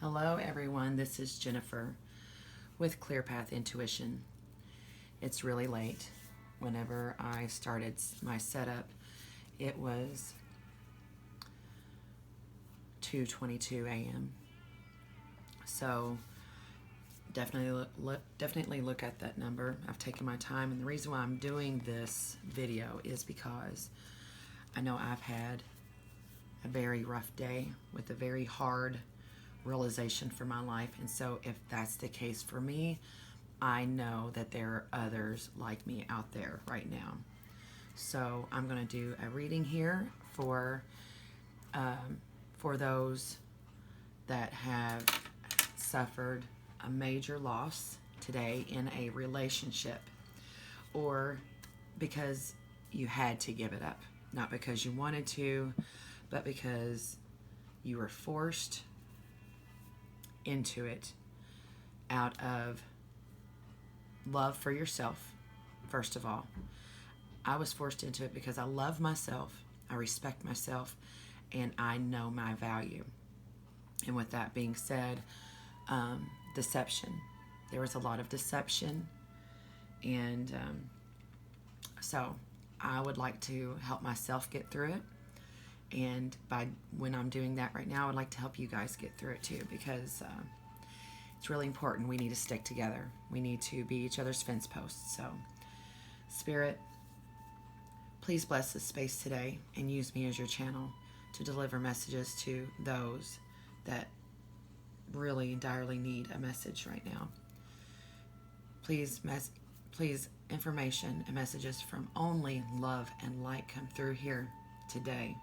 Hello everyone, this is Jennifer with Clearpathintuition. It's really late. Whenever I started my setup, it was 2:22 a.m. So definitely look at that number. I've taken my time, and the reason why I'm doing this video is because I know I've had a very rough day with a very hard realization for my life, and so if that's the case for me, I know that there are others like me out there right now. So I'm going to do a reading here for those that have suffered a major loss today in a relationship, or because you had to give it up, not because you wanted to, but because you were forced into it out of love for yourself. First of all, I was forced into it because I love myself, I respect myself, and I know my value. And with that being said, deception. There was a lot of deception, and so I would like to help myself get through it. And when I'm doing that right now, I would like to help you guys get through it too, because it's really important. We need to stick together. We need to be each other's fence posts. So, Spirit, please bless this space today and use me as your channel to deliver messages to those that really direly need a message right now. Please, information and messages from only love and light come through here today.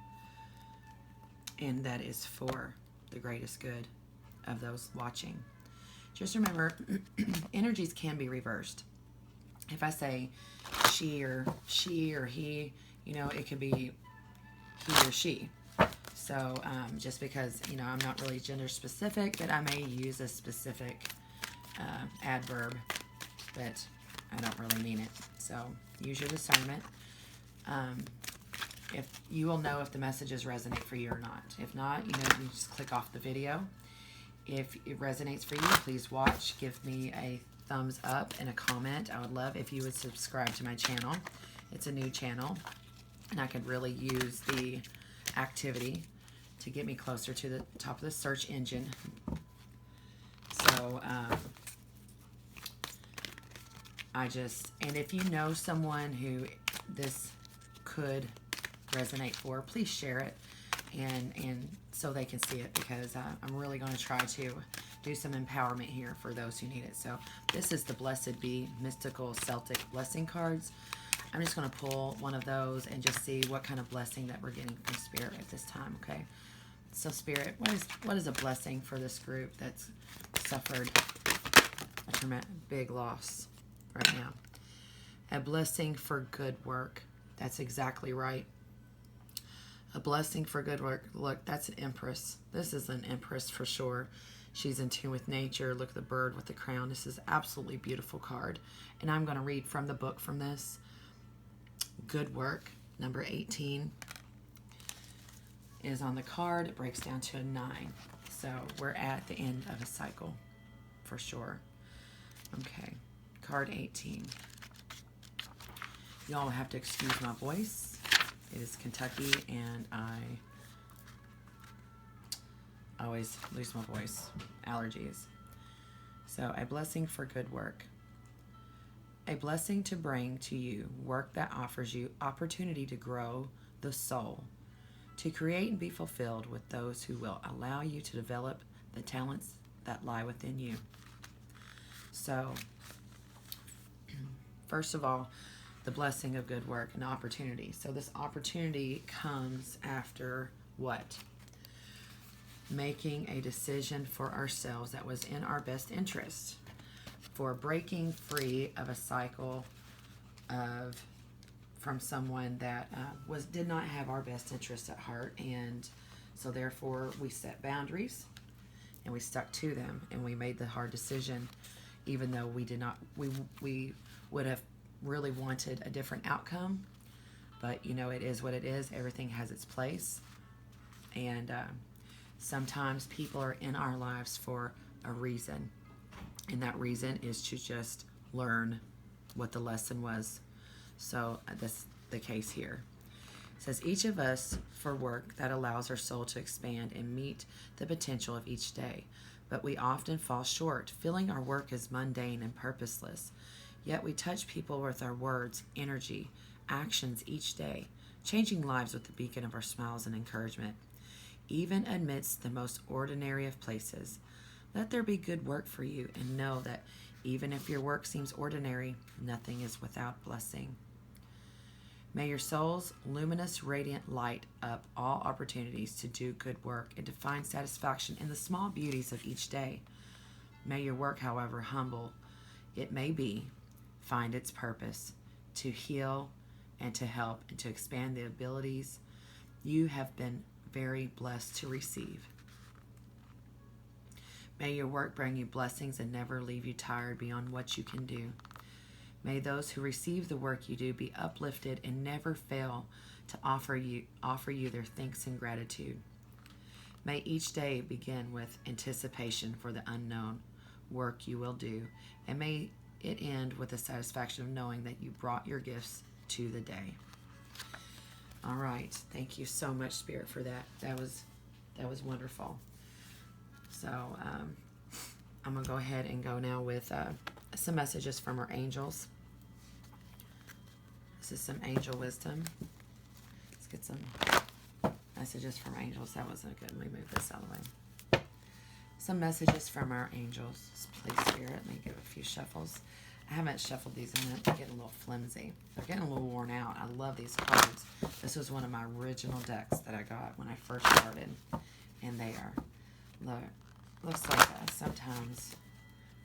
And that is for the greatest good of those watching. Just remember, energies can be reversed. If I say she or he, it could be he or she. So just because, I'm not really gender specific, but I may use a specific adverb, but I don't really mean it. So use your discernment. If you will know if the messages resonate for you or not. If not, you just click off the video. If it resonates for you, please watch. Give me a thumbs up and a comment. I would love if you would subscribe to my channel. It's a new channel, and I could really use the activity to get me closer to the top of the search engine. So, and if you know someone who this could resonate for, please share it, and so they can see it, because I'm really going to try to do some empowerment here for those who need it. So this is the Blessed Be Mystical Celtic Blessing cards. I'm just going to pull one of those and just see what kind of blessing that we're getting from Spirit at this time. Okay, so Spirit, what is a blessing for this group that's suffered a tremendous big loss right now? A blessing for good work. That's exactly right. A blessing for good work. Look, that's an empress. This is an empress for sure. She's in tune with nature. Look at the bird with the crown. This is absolutely beautiful card. And I'm going to read from the book from this. Good work, number 18, is on the card. It breaks down to a 9. So we're at the end of a cycle for sure. Okay, card 18. Y'all have to excuse my voice. It is Kentucky, and I always lose my voice. Allergies. So, a blessing for good work. A blessing to bring to you work that offers you opportunity to grow the soul, to create and be fulfilled with those who will allow you to develop the talents that lie within you. So, first of all, the blessing of good work and opportunity. So this opportunity comes after what? Making a decision for ourselves that was in our best interest, for breaking free of a cycle from someone that did not have our best interest at heart, and so therefore we set boundaries and we stuck to them, and we made the hard decision, even though we did not. We would have really wanted a different outcome, but it is what it is. Everything has its place, and Sometimes people are in our lives for a reason, and that reason is to just learn what the lesson was. So that's the case here. It says, each of us for work that allows our soul to expand and meet the potential of each day. But we often fall short, feeling our work is mundane and purposeless. Yet we touch people with our words, energy, actions each day, changing lives with the beacon of our smiles and encouragement. Even amidst the most ordinary of places, let there be good work for you, and know that even if your work seems ordinary, nothing is without blessing. May your soul's luminous, radiant light up all opportunities to do good work and to find satisfaction in the small beauties of each day. May your work, however humble it may be, find its purpose to heal and to help and to expand the abilities you have been very blessed to receive. May your work bring you blessings and never leave you tired beyond what you can do. May those who receive the work you do be uplifted and never fail to offer you their thanks and gratitude. May each day begin with anticipation for the unknown work you will do, and may it end with the satisfaction of knowing that you brought your gifts to the day. All right, thank you so much, Spirit, for that. That was wonderful. So I'm gonna go ahead and go now with some messages from our angels. This is some angel wisdom. Let's get some messages from angels. That wasn't good. Let me move this out of the way. Some messages from our angels. Please, Spirit, let me give a few shuffles. I haven't shuffled these in a minute. They're getting a little flimsy. They're getting a little worn out. I love these cards. This was one of my original decks that I got when I first started. And they are, look, looks like sometimes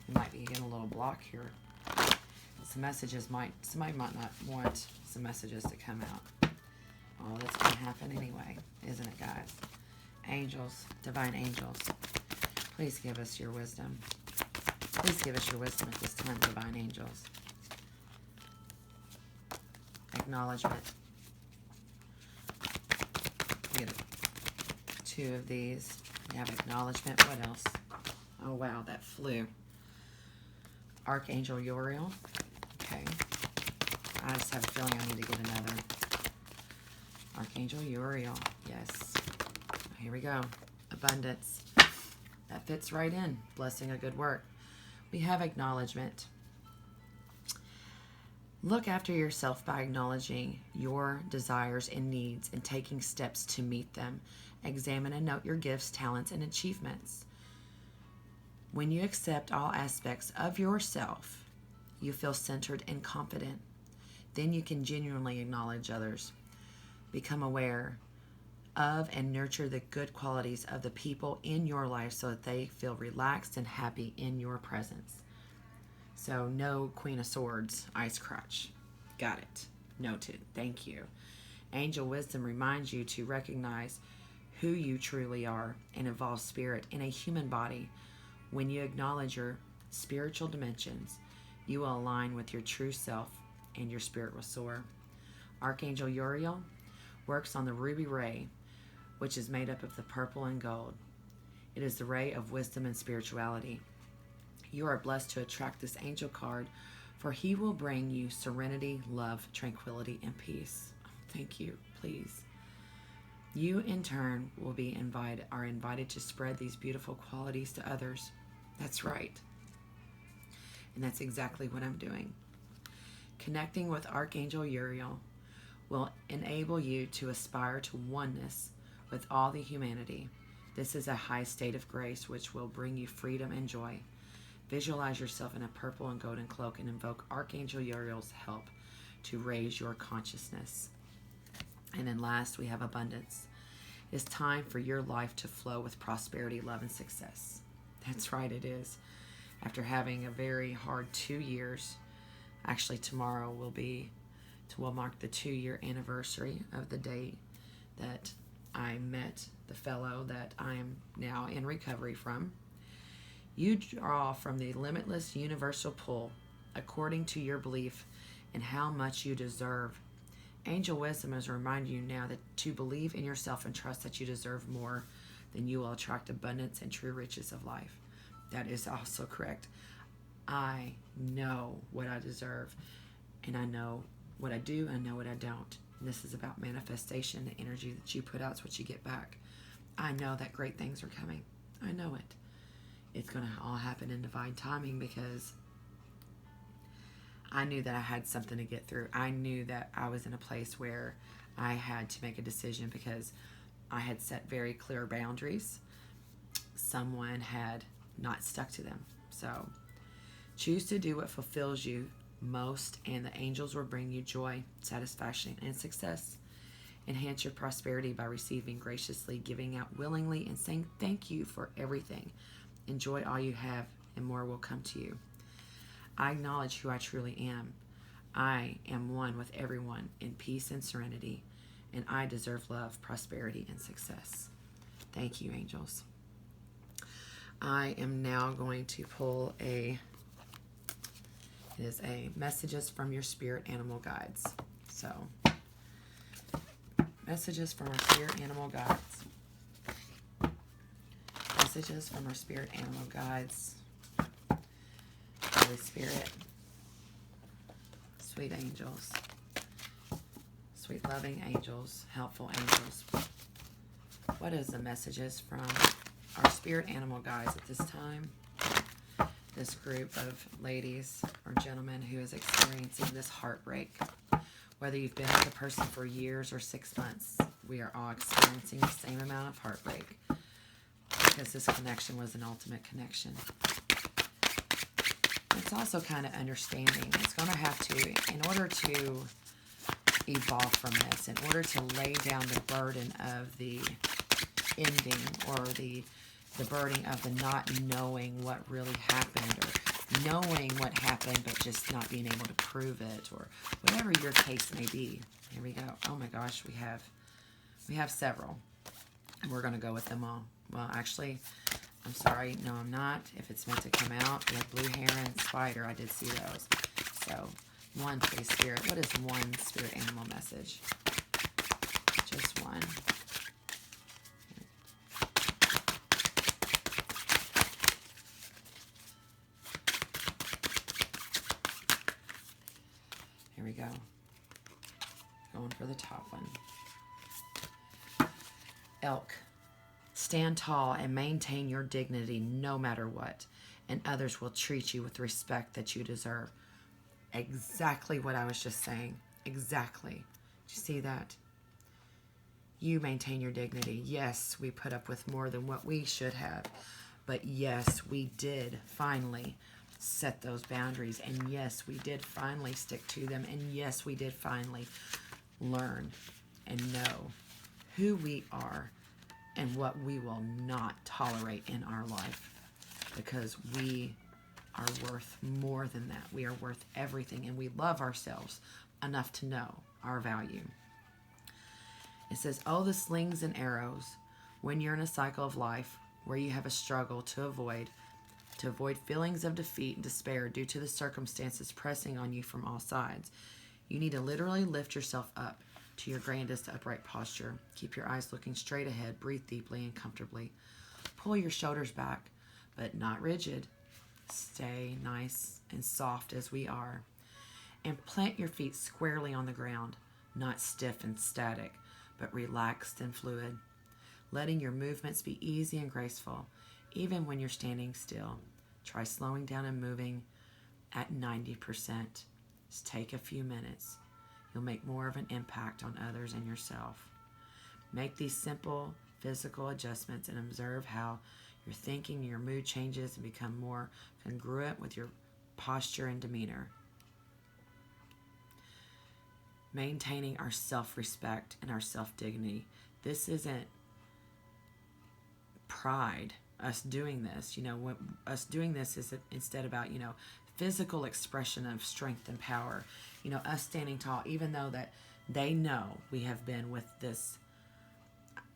you might be getting a little block here. Some messages somebody might not want some messages to come out. Oh, that's going to happen anyway, isn't it, guys? Angels, divine angels, please give us your wisdom. Please give us your wisdom at this time, divine angels. Acknowledgement. We get two of these. We have acknowledgement. What else? Oh, wow, that flew. Archangel Uriel. Okay. I just have a feeling I need to get another. Archangel Uriel. Yes. Here we go. Abundance. That fits right in. Blessing a good work. We have acknowledgement. Look after yourself by acknowledging your desires and needs and taking steps to meet them. Examine and note your gifts, talents, and achievements. When you accept all aspects of yourself, you feel centered and confident. Then you can genuinely acknowledge others. Become aware of and nurture the good qualities of the people in your life so that they feel relaxed and happy in your presence. So no Queen of Swords, Ice Crotch. Got it. Noted. Thank you. Angel wisdom reminds you to recognize who you truly are and evolve spirit in a human body. When you acknowledge your spiritual dimensions, you will align with your true self and your spirit will soar. Archangel Uriel works on the ruby ray, which is made up of the purple and gold. It is the ray of wisdom and spirituality. You are blessed to attract this angel card, for he will bring you serenity, love, tranquility, and peace. Thank you, please. You, in turn, are invited to spread these beautiful qualities to others. That's right. And that's exactly what I'm doing. Connecting with Archangel Uriel will enable you to aspire to oneness with all the humanity. This is a high state of grace which will bring you freedom and joy. Visualize yourself in a purple and golden cloak and invoke Archangel Uriel's help to raise your consciousness. And then last, we have abundance. It's time for your life to flow with prosperity, love, and success. That's right, it is. After having a very hard 2 years, actually tomorrow will mark the 2-year anniversary of the day that I met the fellow that I am now in recovery from. You draw from the limitless universal pull according to your belief in how much you deserve. Angel wisdom is reminding you now that to believe in yourself and trust that you deserve more then you will attract abundance and true riches of life. That is also correct. I know what I deserve, and I know what I do, I know what I don't. And this is about manifestation. The energy that you put out is what you get back. I know that great things are coming. I know it. It's going to all happen in divine timing, because I knew that I had something to get through. I knew that I was in a place where I had to make a decision, because I had set very clear boundaries. Someone had not stuck to them. So choose to do what fulfills you most, and the angels will bring you joy, satisfaction, and success. Enhance your prosperity by receiving graciously, giving out willingly, and saying thank you for everything. Enjoy all you have, and more will come to you. I acknowledge who I truly am. I am one with everyone in peace and serenity, and I deserve love, prosperity, and success. Thank you, angels. I am now going to pull it is a messages from your spirit animal guides. So, messages from our spirit animal guides. Messages from our spirit animal guides. Holy Spirit, sweet angels, sweet loving angels, helpful angels. What is the messages from our spirit animal guides at this time? This group of ladies or gentlemen who is experiencing this heartbreak. Whether you've been with a person for years or 6 months, we are all experiencing the same amount of heartbreak, because this connection was an ultimate connection. It's also kind of understanding. It's going to have to, in order to evolve from this, in order to lay down the burden of the ending, or the burden of the not knowing what really happened, or knowing what happened but just not being able to prove it, or whatever your case may be. Here we go. Oh my gosh, we have several, and we're going to go with them all. Well, actually, I'm sorry. No, I'm not. If it's meant to come out, we have blue heron, spider. I did see those. So, one, please, Spirit. What is one spirit animal message? Just one. Here we go. Going for the top one. Elk. Stand tall and maintain your dignity no matter what, and others will treat you with respect that you deserve. Exactly what I was just saying. Exactly. Did you see that? You maintain your dignity. Yes, we put up with more than what we should have, but yes, we did finally set those boundaries, and yes, we did finally stick to them, and yes, we did finally learn and know who we are and what we will not tolerate in our life, because we are worth more than that. We are worth everything, and we love ourselves enough to know our value. It says, oh, the slings and arrows, when you're in a cycle of life where you have a struggle to avoid feelings of defeat and despair due to the circumstances pressing on you from all sides. You need to literally lift yourself up to your grandest upright posture. Keep your eyes looking straight ahead. Breathe deeply and comfortably. Pull your shoulders back, but not rigid. Stay nice and soft as we are. And plant your feet squarely on the ground, not stiff and static, but relaxed and fluid. Letting your movements be easy and graceful, even when you're standing still. Try slowing down and moving at 90%. Just take a few minutes. You'll make more of an impact on others and yourself. Make these simple physical adjustments and observe how your thinking and your mood changes and become more congruent with your posture and demeanor. Maintaining our self-respect and our self-dignity. This isn't pride, us doing this. What us doing this is instead about, physical expression of strength and power. Us standing tall, even though that they know we have been with this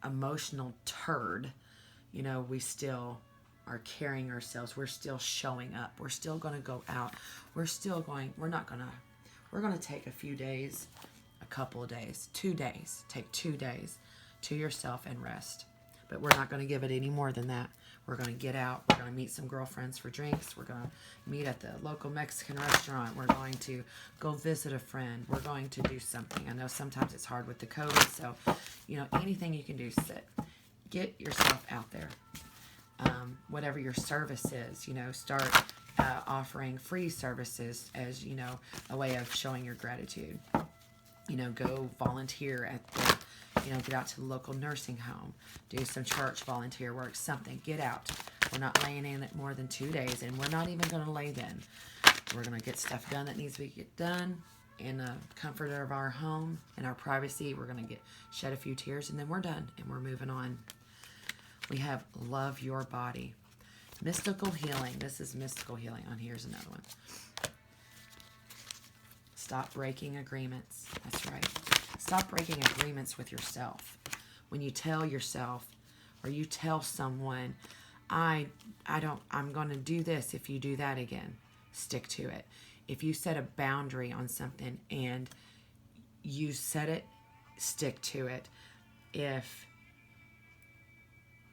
emotional turd, we still are carrying ourselves. We're still showing up. We're still going to go out. We're going to take a few days, a couple of days, 2 days. Take 2 days to yourself and rest. But we're not going to give it any more than that. We're going to get out. We're going to meet some girlfriends for drinks. We're going to meet at the local Mexican restaurant. We're going to go visit a friend. We're going to do something. I know sometimes it's hard with the COVID, so, anything you can do, get yourself out there. Whatever your service is, start offering free services as, a way of showing your gratitude. Go volunteer at the, get out to the local nursing home, do some church volunteer work, something. Get out. We're not laying in it more than 2 days, and we're not even going to lay then. We're going to get stuff done that needs to be done in the comfort of our home, in our privacy. We're going to shed a few tears, and then we're done, and we're moving on. We have love your body. Mystical healing. This is mystical healing. Here's another one. Stop breaking agreements. That's right. Stop breaking agreements with yourself. When you tell yourself, or you tell someone, I'm going to do this if you do that again. Stick to it. If you set a boundary on something and you set it, stick to it. If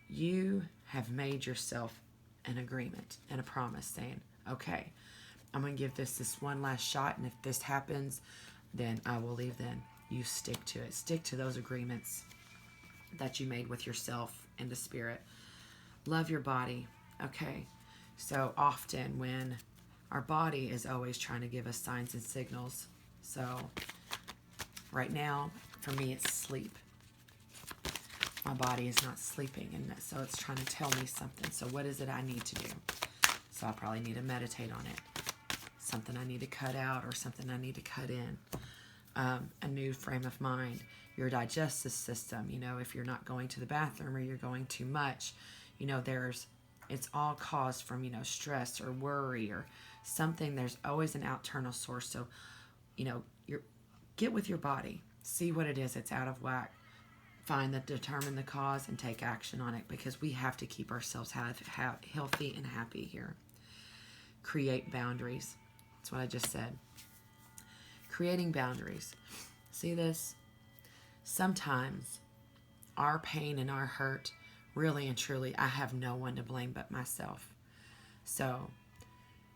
you have made yourself an agreement and a promise saying, okay, I'm going to give this one last shot, and if this happens, then I will leave then. You stick to it. Stick to those agreements that you made with yourself and the spirit. Love your body. Okay, so often when our body is always trying to give us signs and signals. So right now, for me, it's sleep. My body is not sleeping, and so it's trying to tell me something. So what is it I need to do? So I probably need to meditate on it. Something I need to cut out, or something I need to cut in. A new frame of mind. Your digestive system, if you're not going to the bathroom or you're going too much, it's all caused from, stress or worry or something. There's always an internal source. So, get with your body. See what it is that's out of whack. Determine the cause and take action on it, because we have to keep ourselves healthy and happy here. Create boundaries. That's what I just said. Creating boundaries. See this? Sometimes our pain and our hurt, really and truly, I have no one to blame but myself. So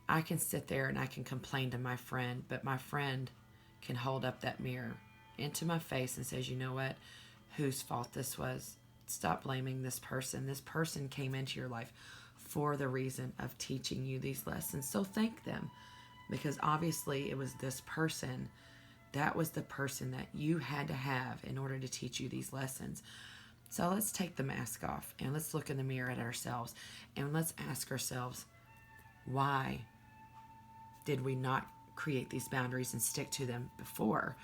I can sit there and I can complain to my friend, but my friend can hold up that mirror into my face and says, you know what? Whose fault this was? Stop blaming this person. This person came into your life for the reason of teaching you these lessons. So thank them, because obviously it was this person. That was the person that you had to have in order to teach you these lessons. So let's take the mask off and let's look in the mirror at ourselves, and let's ask ourselves, why did we not create these boundaries and stick to them before?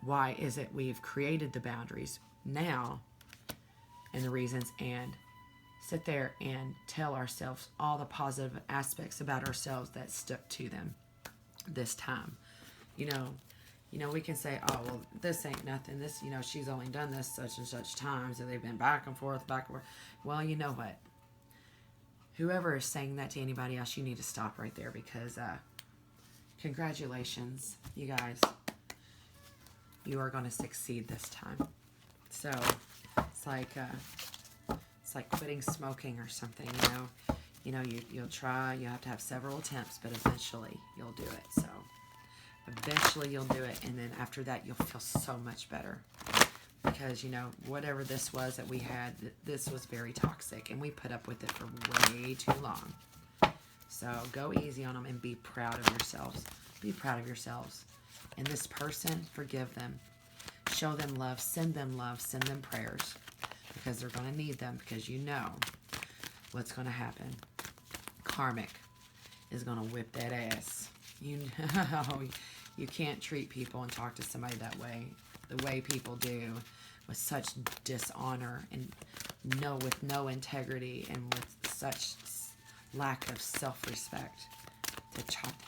Why is it we've created the boundaries now, and the reasons, and sit there and tell ourselves all the positive aspects about ourselves that stuck to them this time. We can say, oh, well, this ain't nothing. This, she's only done this such and such times, and they've been back and forth. Well, you know what? Whoever is saying that to anybody else, you need to stop right there, because congratulations, you guys. You are going to succeed this time. So it's like quitting smoking or something. You'll try. You have to have several attempts, but eventually you'll do it. So eventually you'll do it, and then after that you'll feel so much better, because whatever this was that we had, this was very toxic, and we put up with it for way too long. So go easy on them and be proud of yourselves. Be proud of yourselves. And this person, forgive them. Show them love. Send them prayers, because they're going to need them, because you know what's going to happen. Karmic is going to whip that ass. You can't treat people and talk to somebody that way, the way people do, with such dishonor and with no integrity and with such lack of self-respect.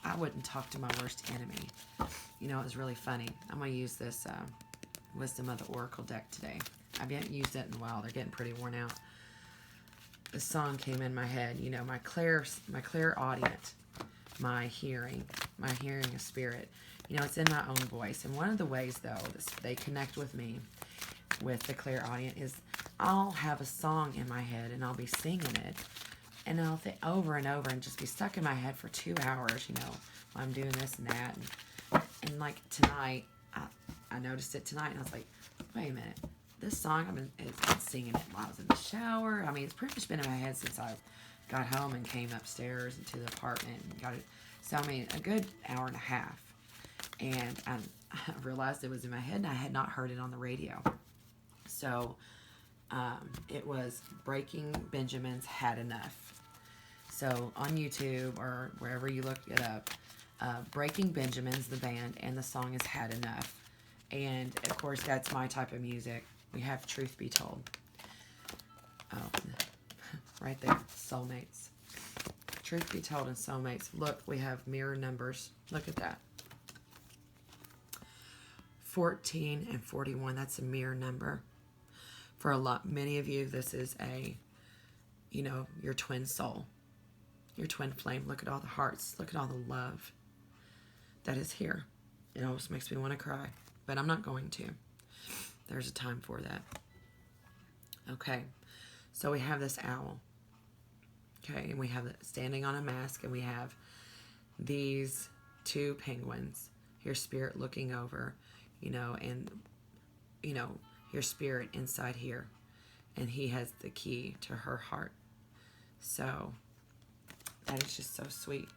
I wouldn't talk to my worst enemy. It was really funny. I'm going to use this Wisdom of the Oracle deck today. I haven't used it in a while. They're getting pretty worn out. The song came in my head. My clairaudient, my hearing of spirit. It's in my own voice. And one of the ways, though, they connect with me with the clairaudient is I'll have a song in my head and I'll be singing it, and I'll think over and over and just be stuck in my head for 2 hours, while I'm doing this and that. And like tonight, I noticed it tonight, and I was like, wait a minute, this song, I've been singing it while I was in the shower. I mean, it's pretty much been in my head since I got home and came upstairs into the apartment and got it. So, I mean, a good hour and a half. And I realized it was in my head, and I had not heard it on the radio. So, it was Breaking Benjamin's Had Enough. So, on YouTube or wherever you look it up, Breaking Benjamin's the band, and the song is Had Enough. And, of course, that's my type of music. We have Truth Be Told. Oh, right there, soulmates. Truth Be Told and soulmates. Look, we have mirror numbers. Look at that. 14 and 41, that's a mirror number. For many of you, this is your twin soul, your twin flame. Look at all the hearts. Look at all the love that is here. It almost makes me want to cry, but I'm not going to. There's a time for that. Okay, so we have this owl. Okay, and we have it standing on a mask, and we have these 2 penguins. Your spirit looking over, and, your spirit inside here. And he has the key to her heart. So, that is just so sweet.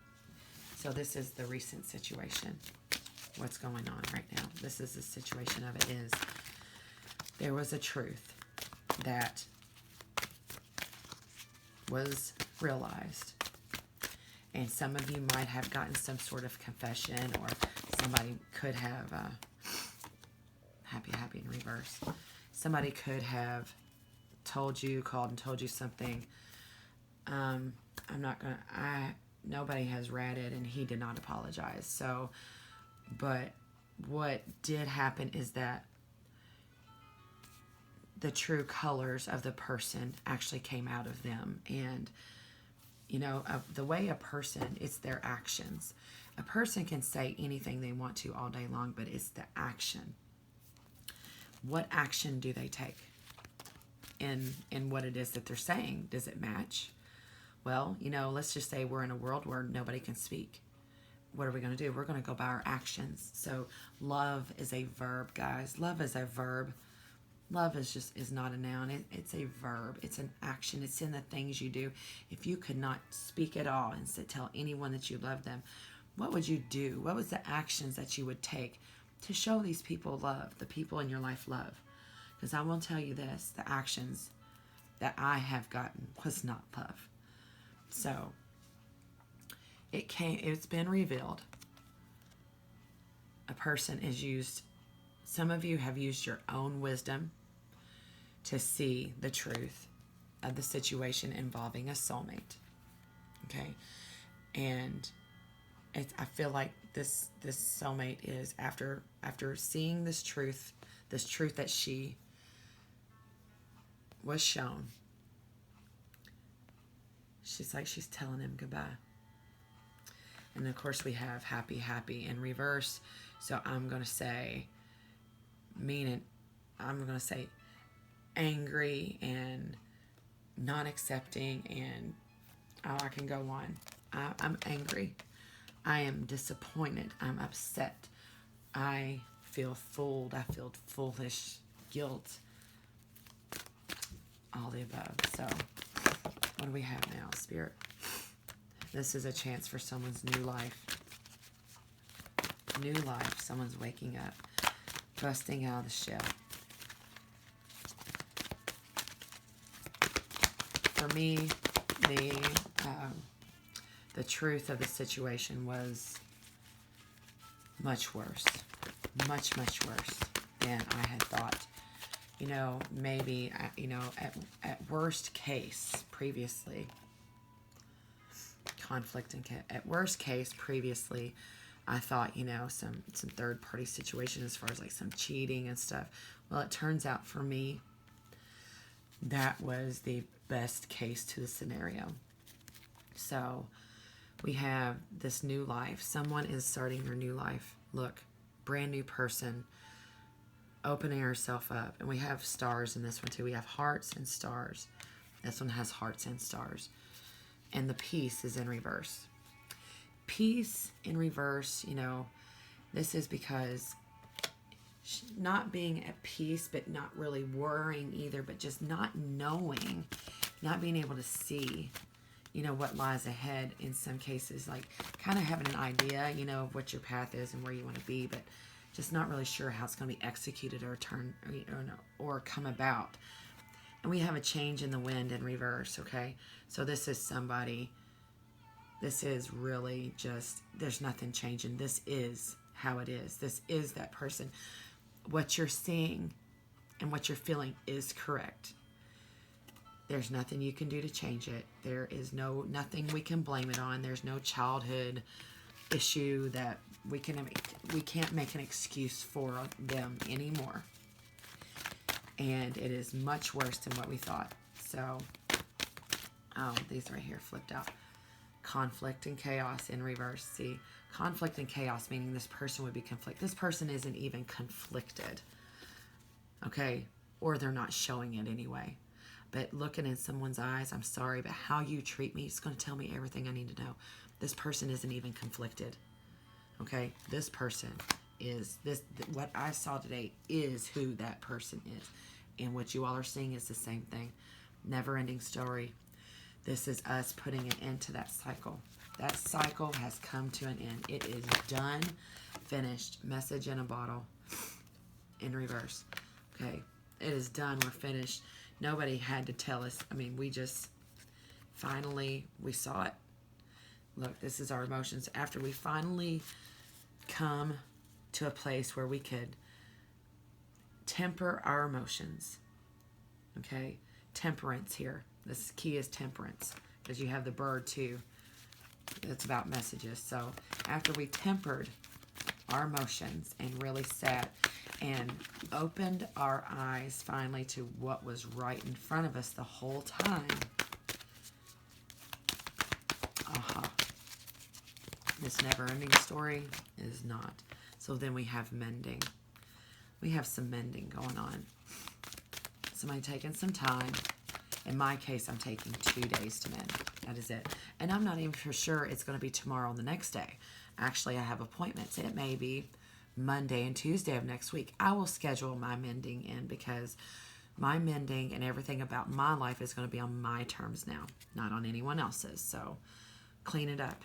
So, this is the recent situation. What's going on right now? This is the situation of it is, there was a truth that was realized. And some of you might have gotten some sort of confession, or somebody could have, happy in reverse. Somebody could have called and told you something. Nobody has read it, and he did not apologize. So, but what did happen is that the true colors of the person actually came out of them. And, the way a person, it's their actions. A person can say anything they want to all day long, but it's the action. What action do they take in what it is that they're saying? Does it match? Well, let's just say we're in a world where nobody can speak. What are we going to do? We're going to go by our actions. So love is a verb, guys. Love is a verb. Love is not a noun. It's a verb. It's an action. It's in the things you do. If you could not speak at all and tell anyone that you love them, what would you do? What was the actions that you would take to show these people love, the people in your life love? Because I will tell you this, the actions that I have gotten was not love. So, it's been revealed. A person is used, some of you have used your own wisdom to see the truth of the situation involving a soulmate. Okay? And I feel like this soulmate is, after seeing this truth that she was shown, she's telling him goodbye. And of course we have happy in reverse. So I'm going to say I'm going to say angry and not accepting, and I can go on. I'm angry. I am disappointed. I'm upset. I feel fooled. I feel foolish, guilt, all the above. So, what do we have now, Spirit? This is a chance for someone's new life. New life. Someone's waking up, busting out of the shell. For me, the truth of the situation was much worse. Much worse than I had thought. Maybe, at worst case previously, at worst case previously, I thought, some third party situation as far as like some cheating and stuff. Well, it turns out for me, that was the best case to the scenario. So we have this new life. Someone is starting their new life. Look, brand new person opening ourselves up. And we have stars in this one too. We have hearts and stars. This one has hearts and stars. And the peace is in reverse. Peace in reverse, this is because not being at peace, but not really worrying either, but just not knowing, not being able to see, what lies ahead in some cases, like kind of having an idea, of what your path is and where you want to be, but just not really sure how it's going to be executed or come about. And we have a change in the wind in reverse, okay? So this is somebody, this is really just, there's nothing changing. This is how it is. This is that person. What you're seeing and what you're feeling is correct. There's nothing you can do to change it. There is nothing we can blame it on. There's no childhood issue that we can't make an excuse for them anymore. And it is much worse than what we thought. So, these right here flipped out. Conflict and chaos in reverse. See, conflict and chaos, meaning this person would be conflicted. This person isn't even conflicted. Okay? Or they're not showing it anyway. But looking in someone's eyes, I'm sorry, but how you treat me is going to tell me everything I need to know. This person isn't even conflicted. Okay? This person is, what I saw today is who that person is. And what you all are seeing is the same thing. Never-ending story. This is us putting an end to that cycle. That cycle has come to an end. It is done, finished. Message in a bottle in reverse. Okay? It is done. We're finished. Nobody had to tell us. I mean, we just finally, we saw it. Look, this is our emotions. After we finally come to a place where we could temper our emotions. Okay? Temperance here. This key is temperance, because you have the bird too. It's about messages. So after we tempered our emotions and really sat and opened our eyes finally to what was right in front of us the whole time. This never-ending story is not. So then we have mending. We have some mending going on. Somebody taking some time. In my case, I'm taking 2 days to mend. That is it. And I'm not even for sure it's going to be tomorrow and the next day. Actually, I have appointments. It may be Monday and Tuesday of next week. I will schedule my mending in, because my mending and everything about my life is going to be on my terms now, not on anyone else's. So clean it up.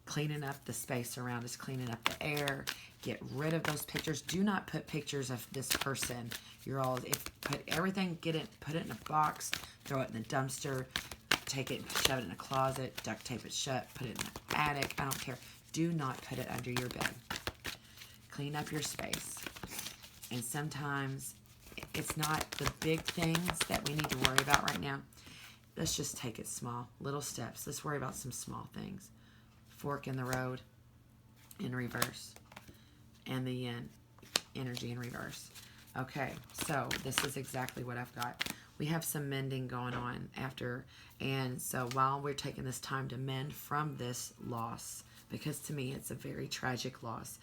Cleaning up the space around us, cleaning up the air, get rid of those pictures. Do not put pictures of this person. Put everything, put it in a box, throw it in the dumpster, take it, shove it in a closet, duct tape it shut, put it in the attic. I don't care. Do not put it under your bed. Clean up your space. And sometimes it's not the big things that we need to worry about right now. Let's just take it small, little steps. Let's worry about some small things. Fork in the road in reverse, and the yin energy in reverse. Okay, so this is exactly what I've got. We have some mending going on after, and so while we're taking this time to mend from this loss, because to me it's a very tragic loss,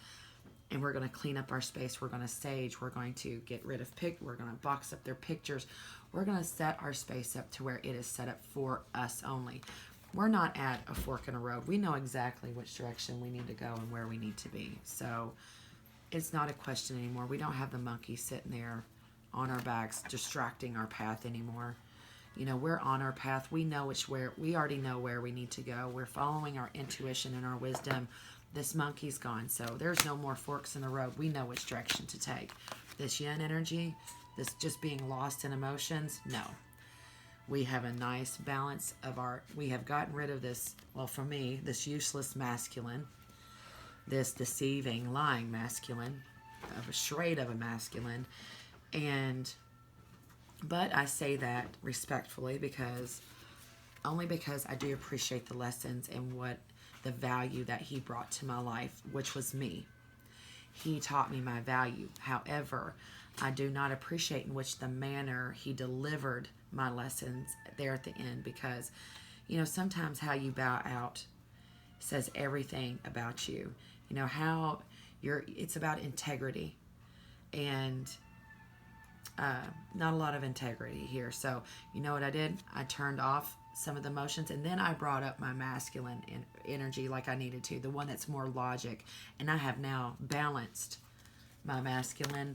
and we're going to clean up our space, we're going to sage, we're going to get rid of we're going to box up their pictures, we're going to set our space up to where it is set up for us only. We're not at a fork in a road. We know exactly which direction we need to go and where we need to be. So it's not a question anymore. We don't have the monkey sitting there on our backs distracting our path anymore. We're on our path. We already know where we need to go. We're following our intuition and our wisdom. This monkey's gone. So there's no more forks in the road. We know which direction to take. This yin energy, this just being lost in emotions, no. We have a nice balance of we have gotten rid of this, well, for me, this useless masculine, this deceiving, lying masculine, of a charade of a masculine. But I say that respectfully only because I do appreciate the lessons and what the value that he brought to my life, which was me. He taught me my value. However, I do not appreciate in which the manner he delivered my lessons there at the end, because sometimes how you bow out says everything about you. How it's about integrity, and not a lot of integrity here. So you know what I did? I turned off some of the emotions, and then I brought up my masculine energy like I needed to, the one that's more logic. And I have now balanced my masculine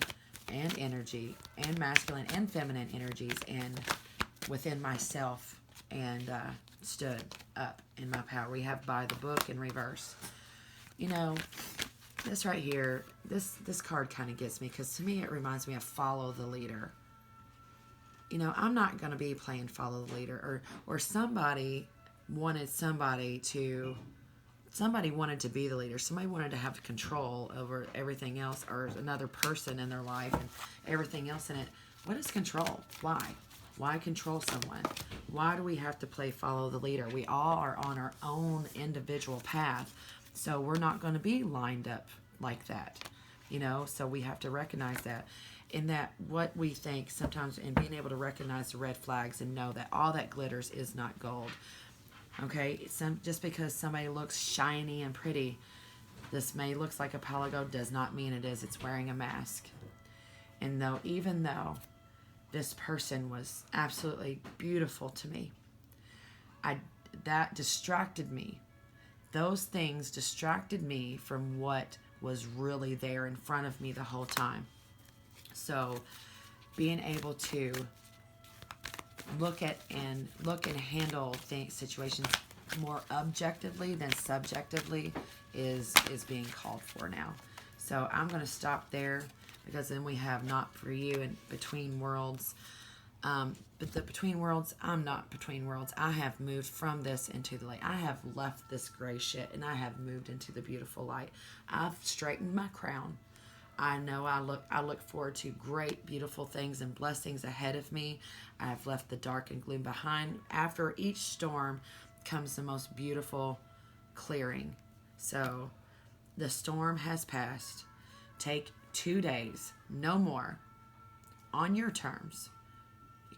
and energy, and masculine and feminine energies, and within myself, and stood up in my power. We have by the book in reverse. You know, this right here, this card kind of gets me, because to me it reminds me of follow the leader. You know, I'm not going to be playing follow the leader, or somebody wanted to be the leader. Somebody wanted to have control over everything else, or another person in their life and everything else in it. What is control? Why? Why control someone? Why do we have to play follow the leader? We all are on our own individual path. So we're not going to be lined up like that, you know? So we have to recognize that. In that, what we think sometimes, in being able to recognize the red flags and know that all that glitters is not gold. Okay? Just because somebody looks shiny and pretty, this may looks like a pile of gold, does not mean it is. It's wearing a mask. And even though this person was absolutely beautiful to me, that distracted me. Those things distracted me from what was really there in front of me the whole time. So being able to look and handle situations more objectively than subjectively is being called for now. So I'm going to stop there, because then we have not for you and between worlds. But the between worlds, I'm not between worlds. I have moved from this into the light. I have left this gray shit, and I have moved into the beautiful light. I've straightened my crown. I know I look forward to great, beautiful things and blessings ahead of me. I have left the dark and gloom behind. After each storm comes the most beautiful clearing. So the storm has passed. Take 2 days, no more, on your terms.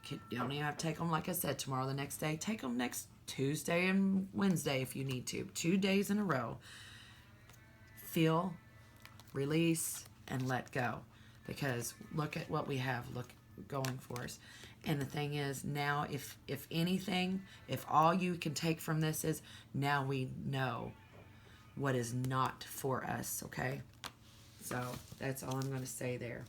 You don't even have to take them, like I said, tomorrow, the next day. Take them next Tuesday and Wednesday if you need to. 2 days in a row. Feel, release, and let go. Because look at what we have going for us. And the thing is, now, if anything, if all you can take from this is, now we know what is not for us, okay? So that's all I'm going to say there.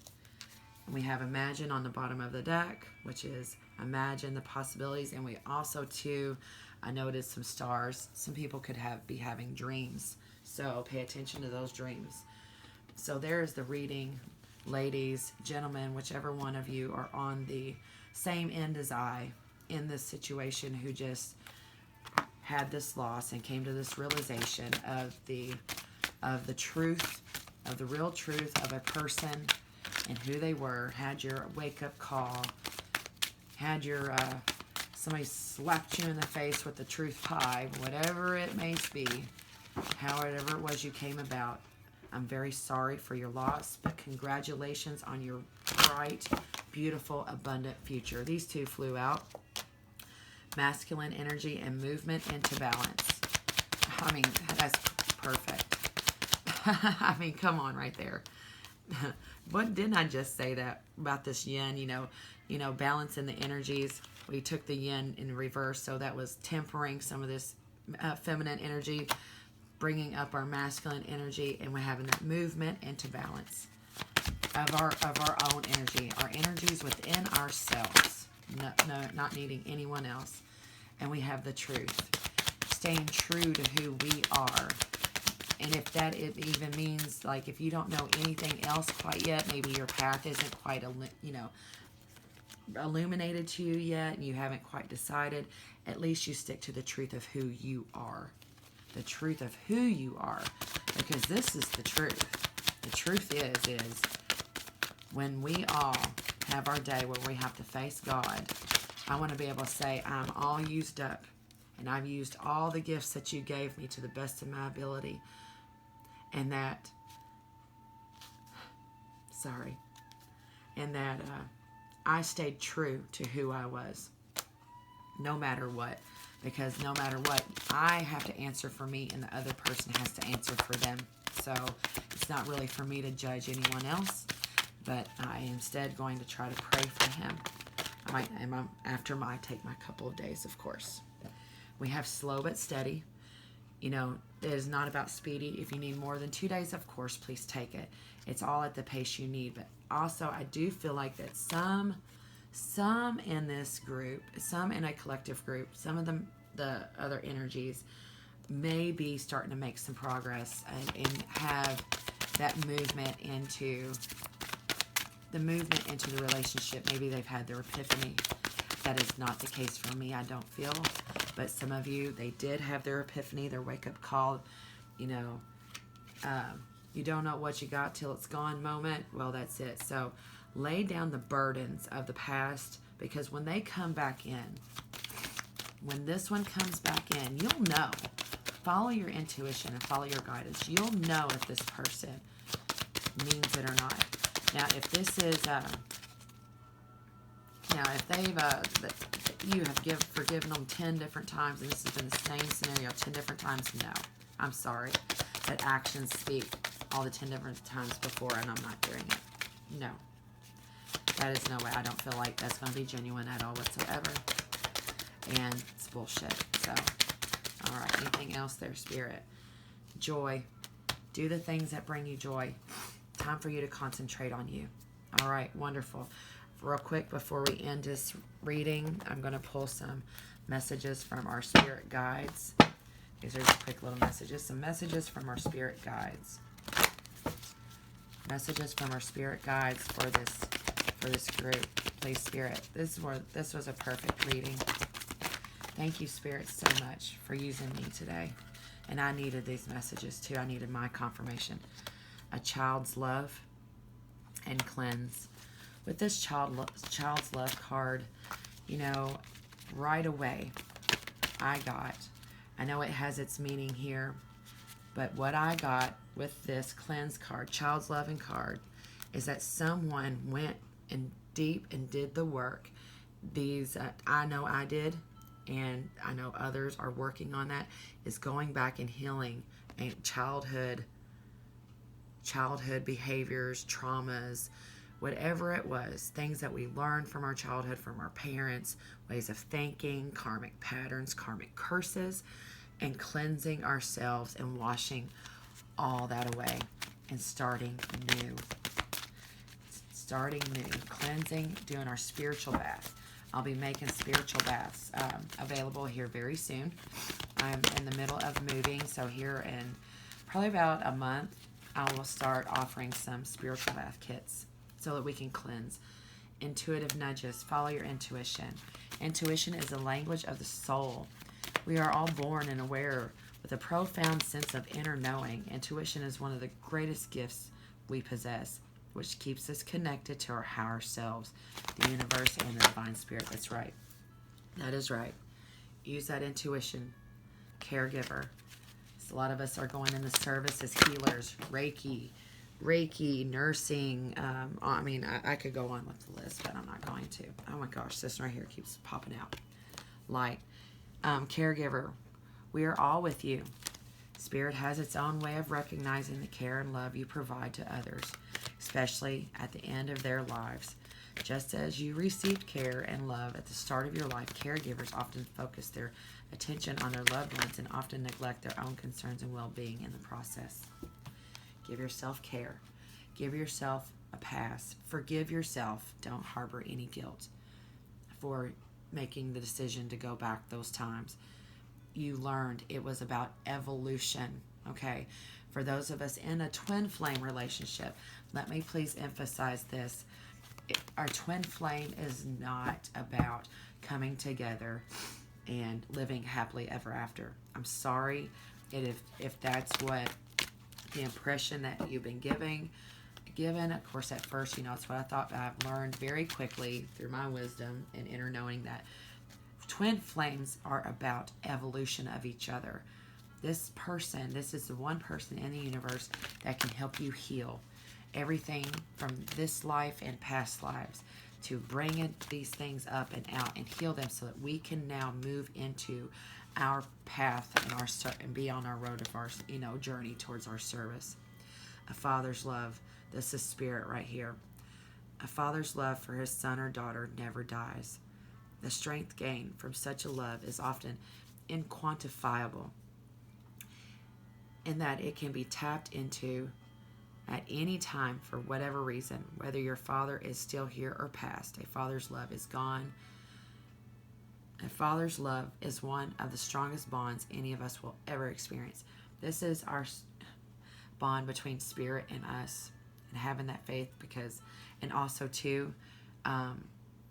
We have imagine on the bottom of the deck, which is imagine the possibilities. And we also, too, I noticed some stars. Some people could be having dreams. So pay attention to those dreams. So there's the reading. Ladies, gentlemen, whichever one of you are on the same end as I in this situation, who just had this loss and came to this realization of the truth, of the real truth of a person and who they were, had your wake-up call, had your somebody slapped you in the face with the truth pie, whatever it may be, however it was you came about. I'm very sorry for your loss, but congratulations on your bright, beautiful, abundant future. These two flew out. Masculine energy and movement into balance. I mean, that's perfect. I mean, come on right there. What didn't I just say that about this yin, you know, balance in the energies? We took the yin in reverse, so that was tempering some of this feminine energy, bringing up our masculine energy, and we're having that movement into balance of our own energy, our energies within ourselves, not needing anyone else. And we have the truth, staying true to who we are. And if that even means, like, if you don't know anything else quite yet, maybe your path isn't quite, illuminated to you yet, and you haven't quite decided, at least you stick to the truth of who you are. The truth of who you are. Because this is the truth. The truth is when we all have our day where we have to face God, I want to be able to say, I'm all used up, and I've used all the gifts that you gave me to the best of my ability. And that I stayed true to who I was, no matter what. Because no matter what, I have to answer for me, and the other person has to answer for them. So it's not really for me to judge anyone else. but I am instead going to try to pray for him. After I take my couple of days, of course. We have slow but steady. You know, it is not about speedy. If you need more than 2 days, of course, please take it. It's all at the pace you need. But also, I do feel like that some in this group, some in a collective group, some of the other energies may be starting to make some progress and have that movement into the relationship. Maybe they've had their epiphany. That is not the case for me, I don't feel. But some of you, they did have their epiphany, their wake-up call. You know, you don't know what you got till it's gone moment. Well, that's it. So lay down the burdens of the past, because when they come back in, when this one comes back in, you'll know. Follow your intuition and follow your guidance. You'll know if this person means it or not. Now, if this is, if they've, you have forgiven them 10 different times, and this has been the same scenario 10 different times, no, I'm sorry. But actions speak all the 10 different times before, and I'm not hearing it. No. That is no way. I don't feel like that's going to be genuine at all whatsoever. And it's bullshit. So, all right. Anything else there, Spirit? Joy. Do the things that bring you joy. Time for you to concentrate on you. All right. Wonderful. Real quick, before we end this reading, I'm going to pull some messages from our spirit guides. These are just quick little messages. Some messages from our spirit guides. Messages from our spirit guides for this group. Please, Spirit. This was a perfect reading. Thank you, Spirit, so much for using me today. And I needed these messages too. I needed my confirmation. A child's love and cleanse. With this child's love card, you know, right away, I know it has its meaning here, but what I got with this cleanse card, child's loving card, is that someone went in deep and did the work. These, I know I did, and I know others are working on that, is going back and healing childhood behaviors, traumas, whatever it was, things that we learned from our childhood, from our parents, ways of thinking, karmic patterns, karmic curses, and cleansing ourselves and washing all that away and starting new. Cleansing, doing our spiritual bath. I'll be making spiritual baths available here very soon. I'm in the middle of moving, so here in probably about a month, I will start offering some spiritual bath kits so that we can cleanse. Intuitive nudges. Follow your intuition. Intuition is the language of the soul. We are all born and aware with a profound sense of inner knowing. Intuition is one of the greatest gifts we possess, which keeps us connected to our higher selves, the universe, and the divine spirit. That's right. That is right. Use that intuition. Caregiver. So a lot of us are going in the service as healers. Reiki, nursing. I could go on with the list, but I'm not going to. Oh my gosh, this right here keeps popping out. Light. Caregiver. We are all with you. Spirit has its own way of recognizing the care and love you provide to others, especially at the end of their lives. Just as you received care and love at the start of your life, caregivers often focus their attention on their loved ones and often neglect their own concerns and well-being in the process. Give yourself care. Give yourself a pass. Forgive yourself. Don't harbor any guilt for making the decision to go back those times. You learned it was about evolution, okay? For those of us in a twin flame relationship, let me please emphasize this. Our twin flame is not about coming together and living happily ever after. I'm sorry if that's what the impression that you've been given. Of course, at first, it's what I thought, but I've learned very quickly through my wisdom and inner knowing that twin flames are about evolution of each other. This is the one person in the universe that can help you heal everything from this life and past lives, to bring these things up and out and heal them so that we can now move into our path and be on our road of our journey towards our service. A father's love. This is spirit right here. A father's love for his son or daughter never dies. The strength gained from such a love is often inquantifiable, in that it can be tapped into at any time for whatever reason, whether your father is still here or passed. A father's love is gone. A father's love is one of the strongest bonds any of us will ever experience. This is our bond between spirit and us, and having that faith, because, and also too,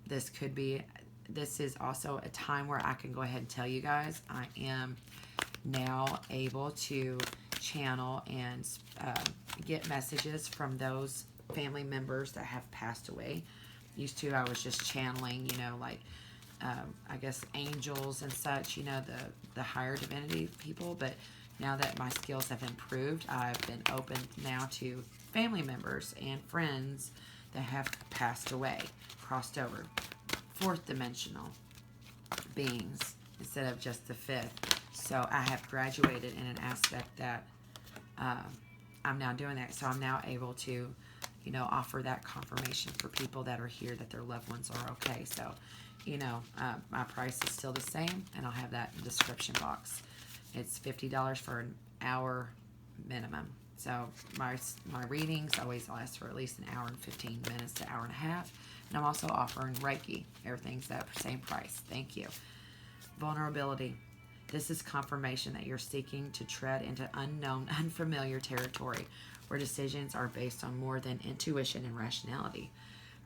this is also a time where I can go ahead and tell you guys I am now able to channel and get messages from those family members that have passed away. Used to, I was just channeling, like I guess angels and such, the higher divinity people. But now that my skills have improved, I've been open now to family members and friends that have passed away, crossed over, fourth dimensional beings instead of just the fifth. So I have graduated in an aspect that I'm now doing that. So I'm now able to, offer that confirmation for people that are here that their loved ones are okay. So, my price is still the same, and I'll have that in the description box. It's $50 for an hour minimum. So my readings always last for at least an hour and 15 minutes to an hour and a half. And I'm also offering Reiki. Everything's that same price. Thank you. Vulnerability. This is confirmation that you're seeking to tread into unknown, unfamiliar territory where decisions are based on more than intuition and rationality.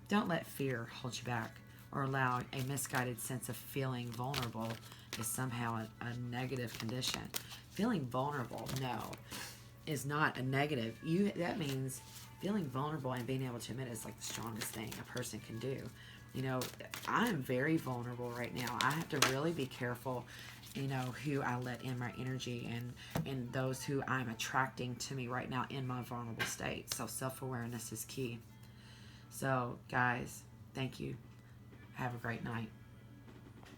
Don't let fear hold you back or allow a misguided sense of feeling vulnerable is somehow a negative condition. Feeling vulnerable, is not a negative. That means feeling vulnerable and being able to admit it is like the strongest thing a person can do. I'm very vulnerable right now. I have to really be careful, who I let in my energy and those who I'm attracting to me right now in my vulnerable state. So self-awareness is key. So guys, thank you. Have a great night.